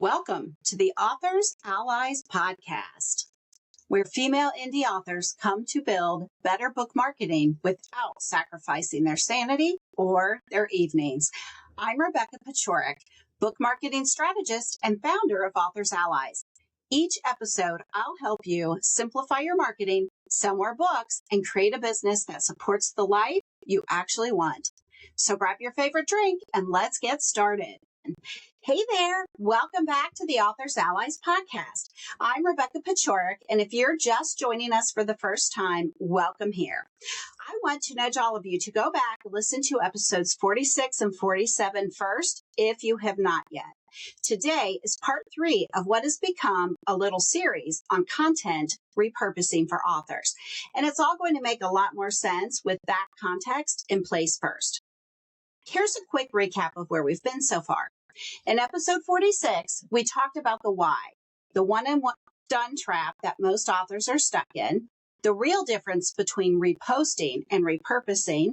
Welcome to the Authors Allies podcast, where female indie authors come to build better book marketing without sacrificing their sanity or their evenings. I'm Rebecca Pachorik, book marketing strategist and founder of Authors Allies. Each episode, I'll help you simplify your marketing, sell more books, and create a business that supports the life you actually want. So grab your favorite drink and let's get started. Hey there, welcome back to the Authors Allies podcast. I'm Rebecca Pachorik, and if you're just joining us for the first time, welcome here. I want to nudge all of you to go back and listen to episodes 46 and 47 first, if you have not yet. Today is part 3 of what has become a little series on content repurposing for authors, and it's all going to make a lot more sense with that context in place first. Here's a quick recap of where we've been so far. In episode 46, we talked about the why, the one and done trap that most authors are stuck in, the real difference between reposting and repurposing,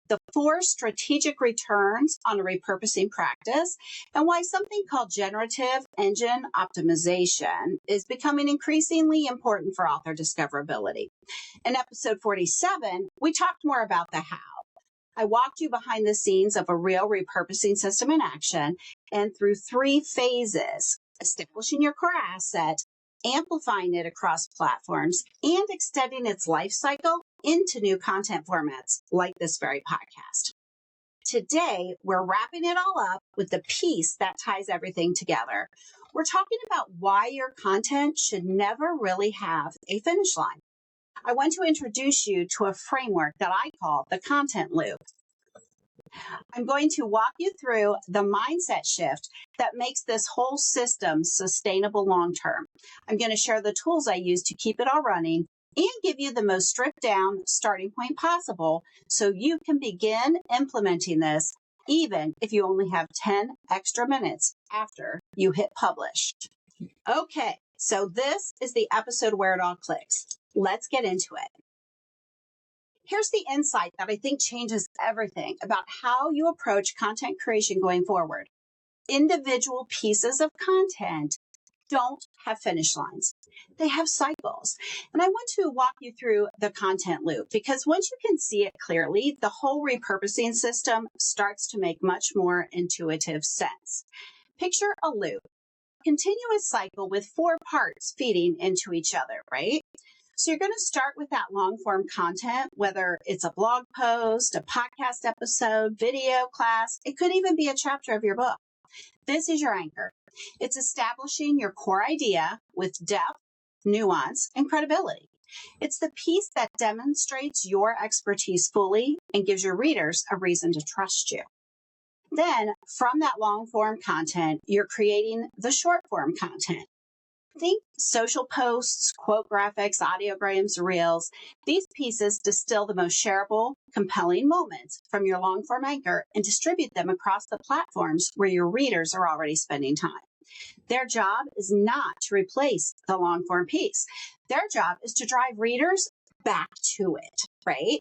the 4 strategic returns on a repurposing practice, and why something called generative engine optimization is becoming increasingly important for author discoverability. In episode 47, we talked more about the how. I walked you behind the scenes of a real repurposing system in action and through 3 phases: establishing your core asset, amplifying it across platforms, and extending its life cycle into new content formats like this very podcast. Today, we're wrapping it all up with the piece that ties everything together. We're talking about why your content should never really have a finish line. I want to introduce you to a framework that I call the content loop. I'm going to walk you through the mindset shift that makes this whole system sustainable long term. I'm going to share the tools I use to keep it all running and give you the most stripped down starting point possible so you can begin implementing this even if you only have 10 extra minutes after you hit publish. Okay, so this is the episode where it all clicks. Let's get into it. Here's the insight that I think changes everything about how you approach content creation going forward. Individual pieces of content don't have finish lines. They have cycles. And I want to walk you through the content loop because once you can see it clearly, the whole repurposing system starts to make much more intuitive sense. Picture a loop, a continuous cycle with 4 parts feeding into each other, right? So you're going to start with that long form content, whether it's a blog post, a podcast episode, video class, it could even be a chapter of your book. This is your anchor. It's establishing your core idea with depth, nuance, and credibility. It's the piece that demonstrates your expertise fully and gives your readers a reason to trust you. Then from that long form content, you're creating the short form content. Think social posts, quote graphics, audiograms, reels. These pieces distill the most shareable, compelling moments from your long form anchor and distribute them across the platforms where your readers are already spending time. Their job is not to replace the long form piece. Their job is to drive readers back to it, right?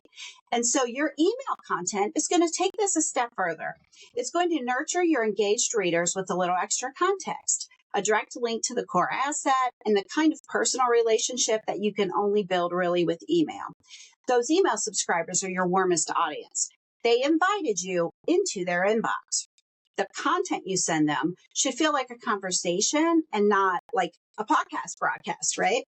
And so your email content is going to take this a step further. It's going to nurture your engaged readers with a little extra context, a direct link to the core asset, and the kind of personal relationship that you can only build really with email. Those email subscribers are your warmest audience. They invited you into their inbox. The content you send them should feel like a conversation and not like a podcast broadcast, right?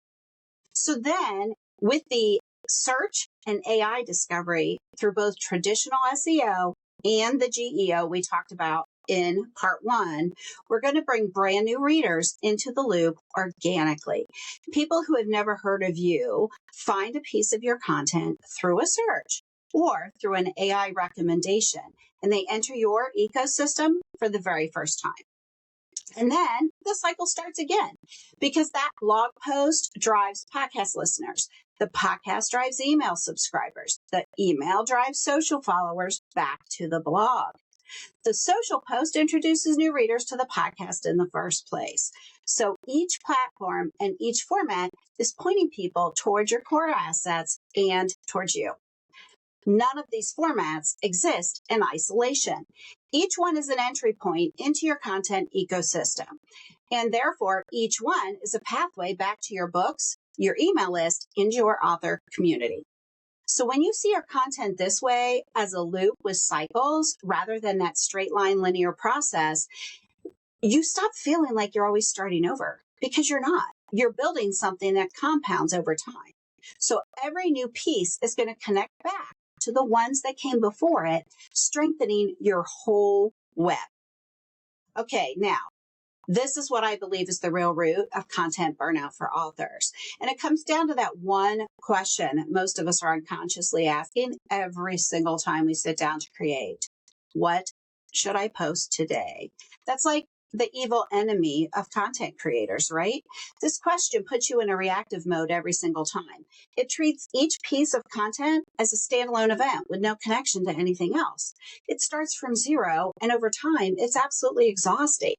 So then with the search and AI discovery through both traditional SEO and the GEO we talked about in part 1, we're going to bring brand new readers into the loop organically. People who have never heard of you find a piece of your content through a search or through an AI recommendation, and they enter your ecosystem for the very first time. And then the cycle starts again because that blog post drives podcast listeners. The podcast drives email subscribers. The email drives social followers back to the blog. The social post introduces new readers to the podcast in the first place. So each platform and each format is pointing people towards your core assets and towards you. None of these formats exist in isolation. Each one is an entry point into your content ecosystem. And therefore, each one is a pathway back to your books, your email list, and your author community. So when you see your content this way as a loop with cycles rather than that straight line linear process, you stop feeling like you're always starting over, because you're not. You're building something that compounds over time. So every new piece is going to connect back to the ones that came before it, strengthening your whole web. Okay, now, this is what I believe is the real root of content burnout for authors. And it comes down to that one question most of us are unconsciously asking every single time we sit down to create. What should I post today? That's like the evil enemy of content creators, right? This question puts you in a reactive mode every single time. It treats each piece of content as a standalone event with no connection to anything else. It starts from zero, and over time, it's absolutely exhausting,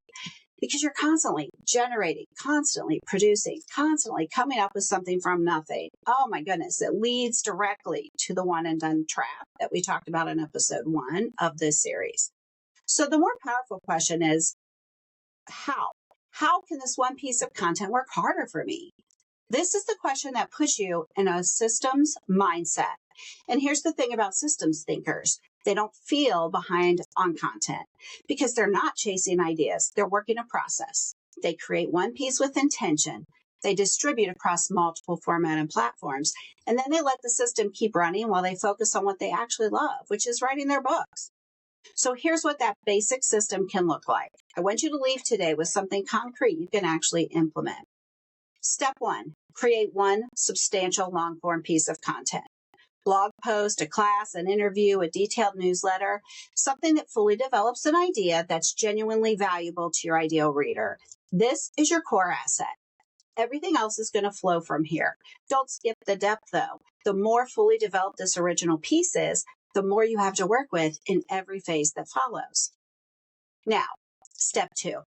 because you're constantly generating, constantly producing, constantly coming up with something from nothing. Oh my goodness, it leads directly to the one and done trap that we talked about in episode 1 of this series. So the more powerful question is, how? How can this one piece of content work harder for me? This is the question that puts you in a systems mindset. And here's the thing about systems thinkers. They don't feel behind on content because they're not chasing ideas. They're working a process. They create one piece with intention. They distribute across multiple format and platforms. And then they let the system keep running while they focus on what they actually love, which is writing their books. So here's what that basic system can look like. I want you to leave today with something concrete you can actually implement. Step 1, create one substantial long form piece of content. Blog post, a class, an interview, a detailed newsletter, something that fully develops an idea that's genuinely valuable to your ideal reader. This is your core asset. Everything else is going to flow from here. Don't skip the depth though. The more fully developed this original piece is, the more you have to work with in every phase that follows. Now, step 2.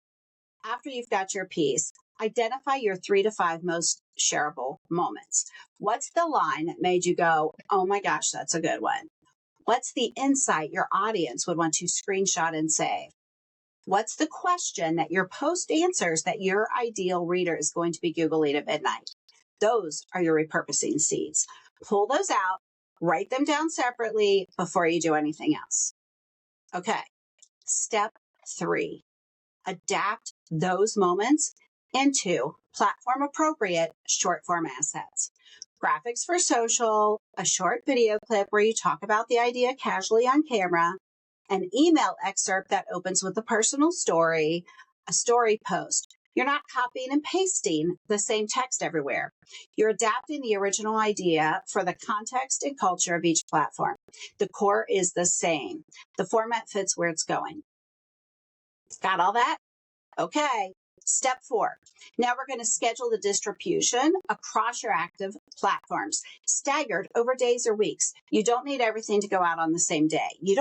After you've got your piece, identify your 3 to 5 most shareable moments. What's the line that made you go, oh my gosh, that's a good one? What's the insight your audience would want to screenshot and save? What's the question that your post answers that your ideal reader is going to be Googling at midnight? Those are your repurposing seeds. Pull those out, write them down separately before you do anything else. Okay, step 3. Adapt those moments into platform appropriate short form assets. Graphics for social, a short video clip where you talk about the idea casually on camera, an email excerpt that opens with a personal story, a story post. You're not copying and pasting the same text everywhere. You're adapting the original idea for the context and culture of each platform. The core is the same. The format fits where it's going. Got all that? Okay. Step 4. Now we're going to schedule the distribution across your active platforms, staggered over days or weeks. You don't need everything to go out on the same day. You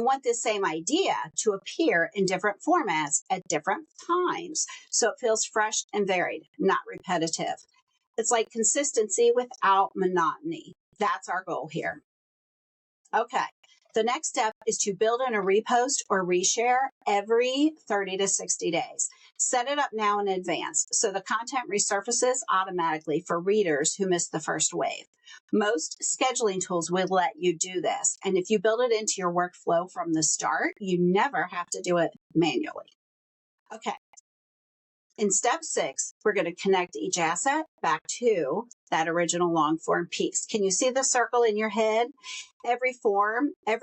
want this same idea to appear in different formats at different times, so it feels fresh and varied, not repetitive. It's like consistency without monotony. That's our goal here. Okay. The next step is to build in a repost or reshare every 30 to 60 days. Set it up now in advance so the content resurfaces automatically for readers who missed the first wave. Most scheduling tools will let you do this. And if you build it into your workflow from the start, you never have to do it manually. Okay. In step 6, we're going to connect each asset back to that original long form piece. Can you see the circle in your head? Every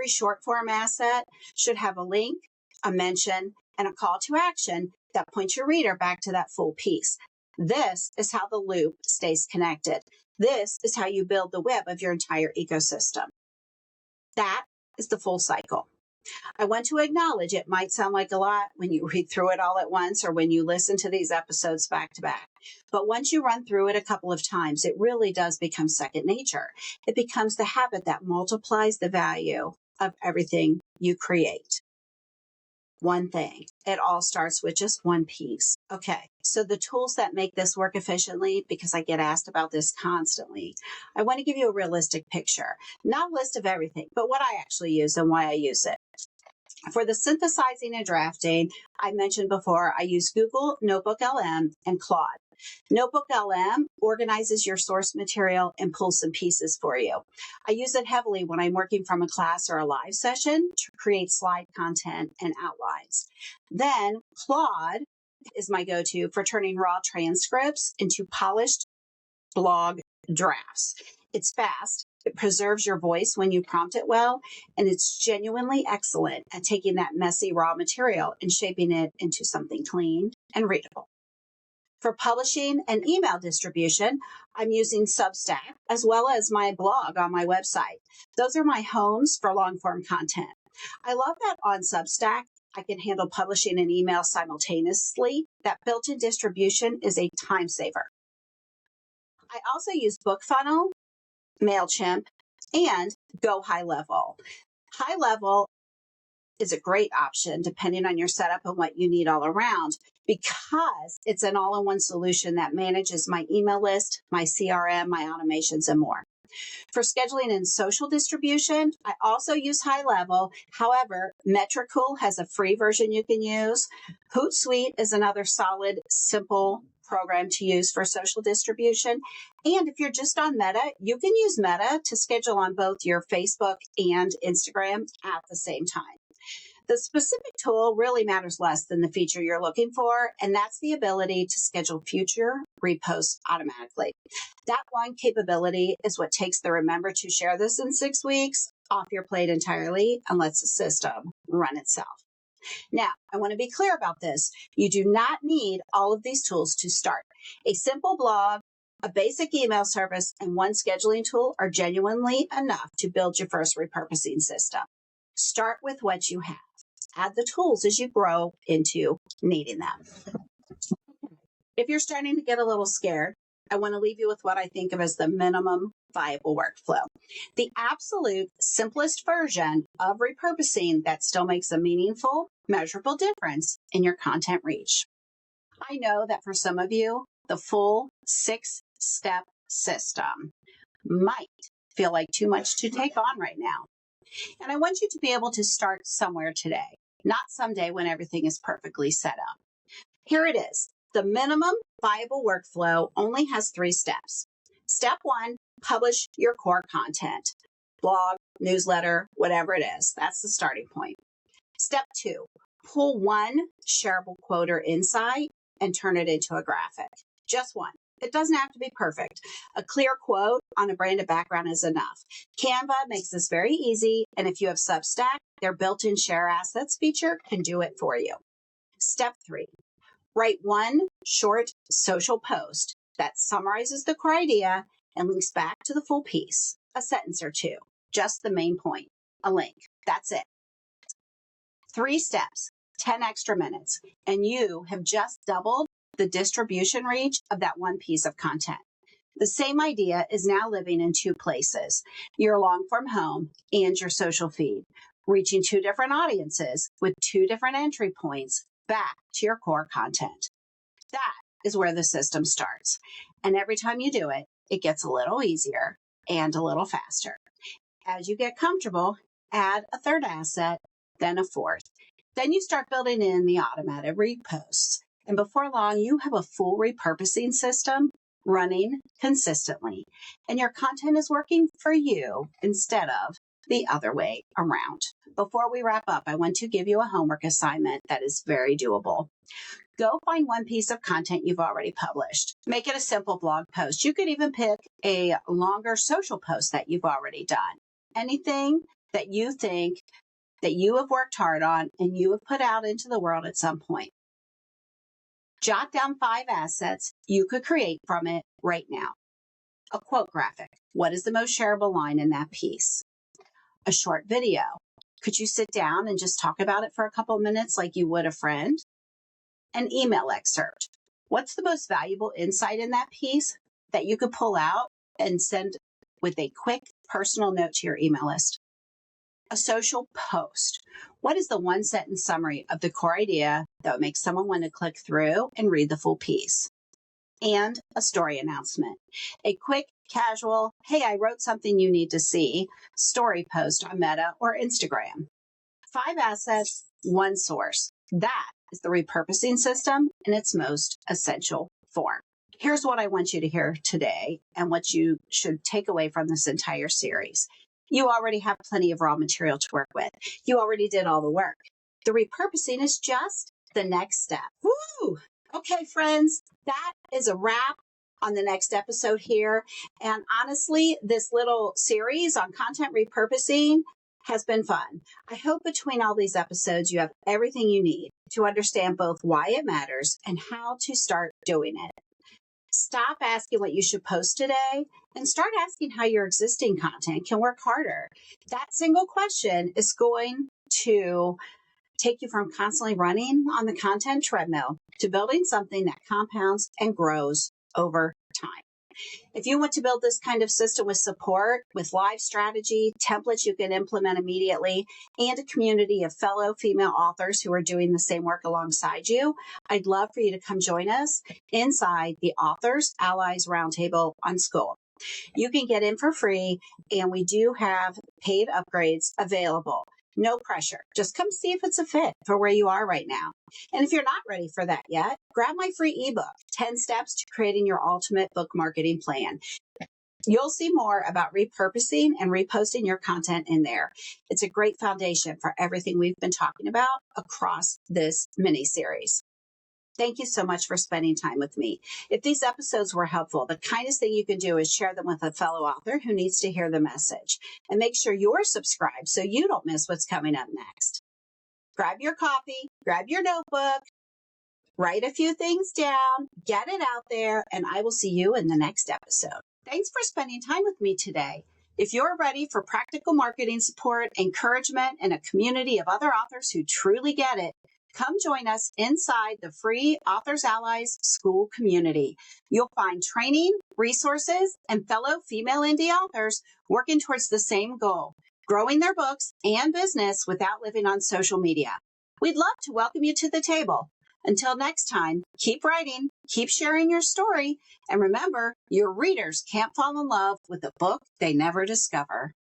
short form asset should have a link, a mention, and a call to action that points your reader back to that full piece. This is how the loop stays connected. This is how you build the web of your entire ecosystem. That is the full cycle. I want to acknowledge it might sound like a lot when you read through it all at once or when you listen to these episodes back to back. But once you run through it a couple of times, it really does become second nature. It becomes the habit that multiplies the value of everything you create. one thing. It all starts with just one piece. Okay, so the tools that make this work efficiently, because I get asked about this constantly, I want to give you a realistic picture, not a list of everything, but what I actually use and why I use it. For the synthesizing and drafting, I mentioned before, I use Google Notebook LM and Claude. Notebook LM organizes your source material and pulls some pieces for you. I use it heavily when I'm working from a class or a live session to create slide content and outlines. Then Claude is my go-to for turning raw transcripts into polished blog drafts. It's fast. It preserves your voice when you prompt it well, and it's genuinely excellent at taking that messy raw material and shaping it into something clean and readable. For publishing and email distribution, I'm using Substack as well as my blog on my website. Those are my homes for long-form content. I love that on Substack, I can handle publishing and email simultaneously. That built-in distribution is a time saver. I also use BookFunnel, MailChimp, and Go High Level. High Level is a great option depending on your setup and what you need all around because it's an all-in-one solution that manages my email list, my CRM, my automations, and more. For scheduling and social distribution, I also use High Level. However, Metricool has a free version you can use. Hootsuite is another solid, simple program to use for social distribution. And if you're just on Meta, you can use Meta to schedule on both your Facebook and Instagram at the same time. The specific tool really matters less than the feature you're looking for, and that's the ability to schedule future reposts automatically. That one capability is what takes the remember to share this in 6 weeks off your plate entirely and lets the system run itself. Now, I want to be clear about this. You do not need all of these tools to start. A simple blog, a basic email service, and one scheduling tool are genuinely enough to build your first repurposing system. Start with what you have. Add the tools as you grow into needing them. If you're starting to get a little scared, I want to leave you with what I think of as the minimum viable workflow. The absolute simplest version of repurposing that still makes a meaningful, measurable difference in your content reach. I know that for some of you, the full 6-step system might feel like too much to take on right now. And I want you to be able to start somewhere today, not someday when everything is perfectly set up. Here it is. The minimum viable workflow only has 3 steps. Step 1, publish your core content. Blog, newsletter, whatever it is. That's the starting point. Step 2, pull one shareable quote or insight and turn it into a graphic. Just one. It doesn't have to be perfect. A clear quote on a branded background is enough. Canva makes this very easy, and if you have Substack, their built-in share assets feature can do it for you. Step 3, write one short social post that summarizes the core idea and links back to the full piece. A sentence or two, just the main point, a link. That's it. 3 steps, 10 extra minutes, and you have just doubled the distribution reach of that one piece of content. The same idea is now living in 2 places, your long-form home and your social feed, reaching 2 different audiences with 2 different entry points back to your core content. That is where the system starts. And every time you do it, it gets a little easier and a little faster. As you get comfortable, add a 3rd asset, then a 4th. Then you start building in the automated reposts. And before long, you have a full repurposing system running consistently. And your content is working for you instead of the other way around. Before we wrap up, I want to give you a homework assignment that is very doable. Go find one piece of content you've already published. Make it a simple blog post. You could even pick a longer social post that you've already done. Anything that you think that you have worked hard on and you have put out into the world at some point. Jot down 5 assets you could create from it right now. A quote graphic. What is the most shareable line in that piece? A short video. Could you sit down and just talk about it for a couple minutes like you would a friend? An email excerpt. What's the most valuable insight in that piece that you could pull out and send with a quick personal note to your email list? A social post. What is the one sentence summary of the core idea that would make someone want to click through and read the full piece? And a story announcement. A quick, casual, hey, I wrote something you need to see story post on Meta or Instagram. 5 assets, 1 source. That is the repurposing system in its most essential form. Here's what I want you to hear today and what you should take away from this entire series. You already have plenty of raw material to work with. You already did all the work. The repurposing is just the next step. Woo! Okay, friends, that is a wrap on the next episode here. And honestly, this little series on content repurposing has been fun. I hope between all these episodes, you have everything you need to understand both why it matters and how to start doing it. Stop asking what you should post today and start asking how your existing content can work harder. That single question is going to take you from constantly running on the content treadmill to building something that compounds and grows over time. If you want to build this kind of system with support, with live strategy, templates you can implement immediately, and a community of fellow female authors who are doing the same work alongside you, I'd love for you to come join us inside the Authors Allies Roundtable on School. You can get in for free, and we do have paid upgrades available. No pressure. Just come see if it's a fit for where you are right now. And if you're not ready for that yet, grab my free ebook, 10 Steps to Creating Your Ultimate Book Marketing Plan. You'll see more about repurposing and reposting your content in there. It's a great foundation for everything we've been talking about across this mini series. Thank you so much for spending time with me. If these episodes were helpful, the kindest thing you can do is share them with a fellow author who needs to hear the message. And make sure you're subscribed so you don't miss what's coming up next. Grab your coffee, grab your notebook, write a few things down, get it out there, and I will see you in the next episode. Thanks for spending time with me today. If you're ready for practical marketing support, encouragement, and a community of other authors who truly get it, come join us inside the free Authors Allies School community. You'll find training, resources, and fellow female indie authors working towards the same goal, growing their books and business without living on social media. We'd love to welcome you to the table. Until next time, keep writing, keep sharing your story, and remember, your readers can't fall in love with a book they never discover.